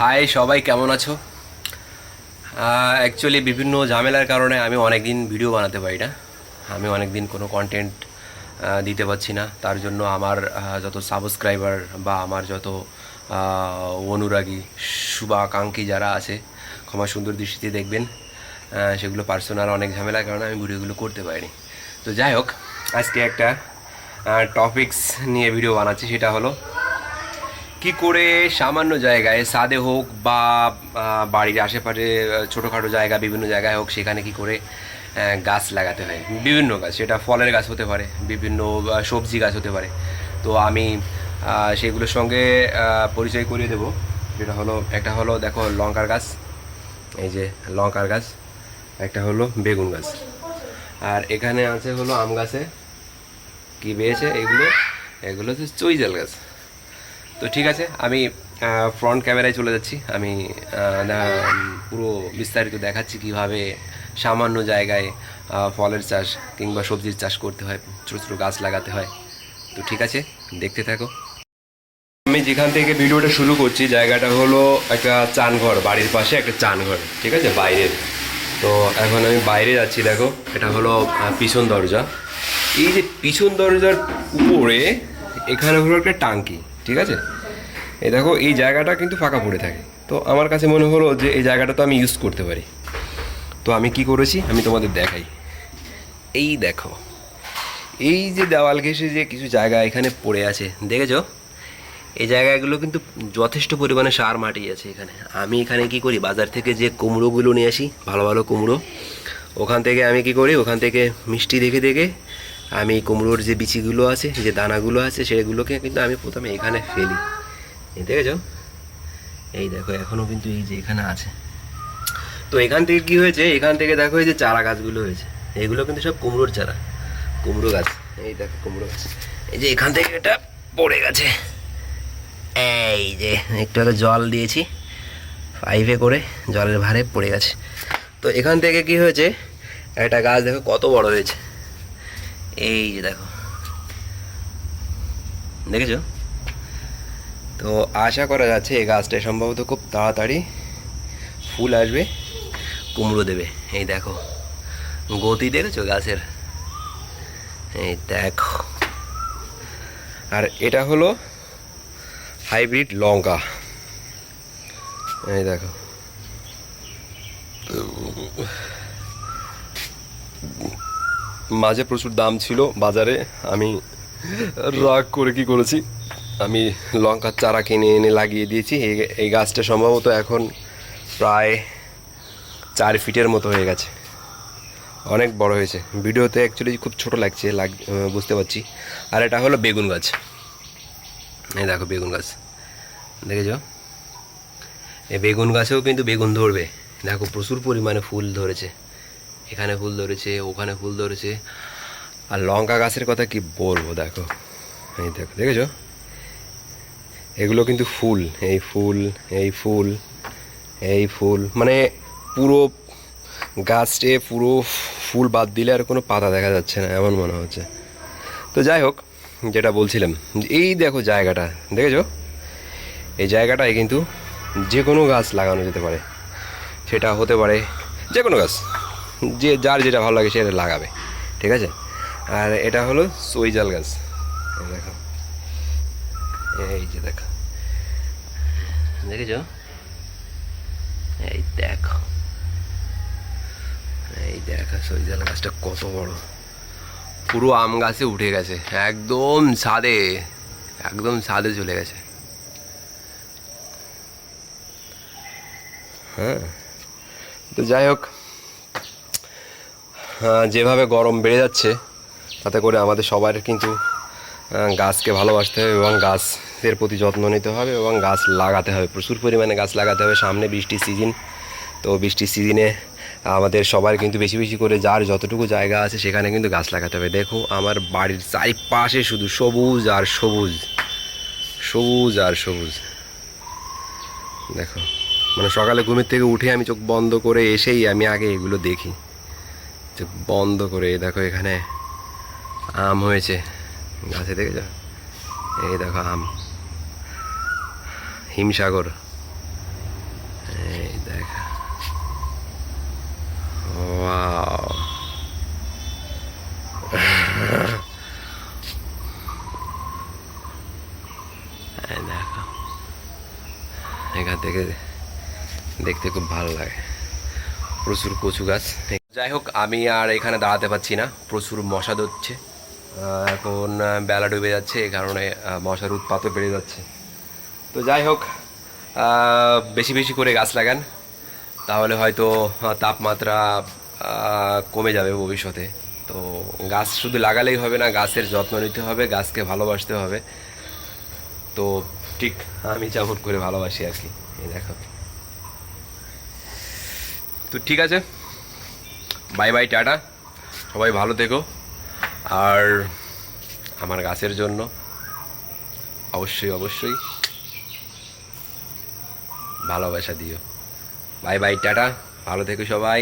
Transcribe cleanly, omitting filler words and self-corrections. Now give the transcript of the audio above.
High সবাই, কেমন আছো? অ্যাকচুয়ালি বিভিন্ন ঝামেলার কারণে আমি অনেক দিন ভিডিও বানাতে পারি না। আমি অনেক দিন কোনো কন্টেন্ট দিতে পারছি না। তার জন্য আমার যত সাবস্ক্রাইবার বা আমার যত অনুরাগী শুভাকাঙ্ক্ষী যারা আছে, ক্ষমা সুন্দর দৃষ্টিতে দেখবেন। সেগুলো পার্সোনাল অনেক ঝামেলার কারণে আমি ভিডিওগুলো করতে পারিনি। তো যাই হোক, আজকে একটা টপিকস নিয়ে ভিডিও বানাচ্ছি। সেটা হলো কি করে সামান্য জায়গায়, ছাদে হোক বা বাড়ির আশেপাশে ছোটোখাটো জায়গা, বিভিন্ন জায়গায় হোক, সেখানে কি করে গাছ লাগাতে হয়। বিভিন্ন গাছ, সেটা ফলের গাছ হতে পারে, বিভিন্ন সবজি গাছ হতে পারে। তো আমি সেগুলোর সঙ্গে পরিচয় করিয়ে দেবো। যেটা হলো, একটা হলো দেখো লঙ্কার গাছ, এই যে লঙ্কার গাছ, একটা হলো বেগুন গাছ, আর এখানে আছে হলো আম গাছে কি বেয়েছে, এগুলো এগুলো হচ্ছে চৈজাল গাছ। তো ঠিক আছে, আমি ফ্রন্ট ক্যামেরায় চলে যাচ্ছি। আমি পুরো বিস্তারিত দেখাচ্ছি কিভাবে সামান্য জায়গায় ফলের চাষ কিংবা সবজির চাষ করতে হয়, ছোটো ছোটো গাছ লাগাতে হয়। তো ঠিক আছে, দেখতে থাকো। আমি যেখান থেকে ভিডিওটা শুরু করছি, জায়গাটা হলো একটা চানঘর, বাড়ির পাশে একটা চানঘর, ঠিক আছে, বাইরের। তো এখন আমি বাইরে যাচ্ছি। দেখো, এটা হলো পিছন দরজা। এই যে পিছন দরজার উপরে এখানে হলো একটা টাঙ্কি, ঠিক আছে। এই দেখো, এই জায়গাটা কিন্তু ফাঁকা পড়ে থাকে। তো আমার কাছে মনে হলো যে এই জায়গাটা তো আমি ইউজ করতে পারি। তো আমি কি করেছি আমি তোমাদের দেখাই। এই দেখো, এই যে দেওয়াল ঘেঁষে যে কিছু জায়গা এখানে পড়ে আছে, দেখেছো? এই জায়গাগুলো কিন্তু যথেষ্ট পরিমাণে সার মাটি আছে এখানে। আমি এখানে কি করি, বাজার থেকে যে কুমড়োগুলো নিয়ে আসি, ভালো ভালো কুমড়ো, ওখান থেকে আমি কি করি, ওখান থেকে মিষ্টি দেখে দেখে আমি কুমড়োর যে বিচিগুলো আছে, যে দানাগুলো আছে, সেগুলোকে কিন্তু আমি প্রথমে এখানে ফেলি। এই দেখেছো, এই দেখো এখনও কিন্তু এই যে এখানে আছে। তো এখান থেকে কি হয়েছে, এখান থেকে দেখো এই যে চারা গাছগুলো হয়েছে, এগুলো কিন্তু সব কুমড়োর চারা, কুমড়ো গাছ। এই দেখো কুমড়ো গাছ, এই যে এখান থেকে এটা পড়ে গেছে। এই যে একটু আগে জল দিয়েছি পাইপে করে, জলের ভারে পড়ে গেছে। তো এখান থেকে কি হয়েছে, একটা গাছ দেখো কত বড় হয়েছে। এই যে দেখো, দেখেছো? তো আশা করা যাচ্ছে এই গাছটায় সম্ভবত খুব তাড়াতাড়ি ফুল আসবে, কুমড়ো দেবে। এই দেখো গতি দেখেছো গাছের, এই দেখো। আর এটা হলো হাইব্রিড লঙ্কা, এই দেখো। মাঝে প্রচুর দাম ছিল বাজারে, আমি রাগ করে কি করেছি, আমি লঙ্কার চারা কিনে এনে লাগিয়ে দিয়েছি। এই গাছটা সম্ভবত এখন প্রায় 4 ফিটের মতো হয়ে গেছে, অনেক বড় হয়েছে। ভিডিওতে অ্যাকচুয়ালি খুব ছোট লাগছে, বুঝতে পারছি। আর এটা হলো বেগুন গাছ, এই দেখো বেগুন গাছ, দেখেছো? এই বেগুন গাছেও কিন্তু বেগুন ধরবে। দেখো প্রচুর পরিমাণে ফুল ধরেছে, এখানে ফুল ধরেছে, ওখানে ফুল ধরেছে। আর লঙ্কা গাছের কথা কি বলবো, দেখো, এই দেখো, দেখেছো? এগুলো কিন্তু ফুল, এই ফুল, এই ফুল, এই ফুল, মানে পুরো গাছটে পুরো ফুল বাদ দিলে আর কোনো পাতা দেখা যাচ্ছে না, এমন মনে হচ্ছে। তো যাই হোক, যেটা বলছিলাম, এই দেখো জায়গাটা, দেখেছো? এই জায়গাটায় কিন্তু যে কোনো গাছ লাগানো যেতে পারে। সেটা হতে পারে যে কোনো গাছ, যে যার যেটা ভালো লাগে সেটা লাগাবে, ঠিক আছে। আর এটা হলো চৈজাল গাছ, দেখো, এই যে দেখো, দেখেছো? এই দেখো, এই দেখো চৈজাল গাছটা কত বড়, পুরো আম গাছে উঠে গেছে, একদম ছাদে, একদম ছাদে চলে গেছে। হ্যাঁ, তো যাই হোক, যেভাবে গরম বেড়ে যাচ্ছে, তাতে করে আমাদের সবার কিন্তু গাছকে ভালোবাসতে হবে এবং গাছের প্রতি যত্ন নিতে হবে এবং গাছ লাগাতে হবে, প্রচুর পরিমাণে গাছ লাগাতে হবে। সামনে বৃষ্টির সিজন, তো বৃষ্টির সিজনে আমাদের সবার কিন্তু বেশি বেশি করে যার যতটুকু জায়গা আছে সেখানে কিন্তু গাছ লাগাতে হবে। দেখো আমার বাড়ির চারিপাশে শুধু সবুজ আর সবুজ, সবুজ আর সবুজ। দেখো, মানে সকালে ঘুমের থেকে উঠে আমি চোখ বন্ধ করে এসেই আমি আগে এগুলো দেখি, চোখ বন্ধ করে। দেখো এখানে আম হয়েছে গাছে, দেখেছো? এই দেখো আম, হিমসাগর, দেখা, ওয়াও। দেখো এখান থেকে দেখতে খুব ভালো লাগে, প্রচুর কচু গাছ। যাই হোক, আমি আর এখানে দাঁড়াতে পারছি না, প্রচুর মশা ধরছে। এখন বেলা ডুবে যাচ্ছে, এই কারণে মশার উৎপাতও বেড়ে যাচ্ছে। তো যাই হোক, বেশি বেশি করে গাছ লাগান, তাহলে হয়তো তাপমাত্রা কমে যাবে ভবিষ্যতে। তো গাছ শুধু লাগালেই হবে না, গাছের যত্ন নিতে হবে, গাছকে ভালোবাসতে হবে। তো ঠিক আমি যেমন করে ভালোবাসি আর কি, এই দেখো। তো ঠিক আছে, বাই বাই, টাটা, সবাই ভালো থেকো। আর আমার গাছের জন্য অবশ্যই অবশ্যই ভালোবাসা দিও। বাই বাই, টাটা, ভালো থেকো সবাই।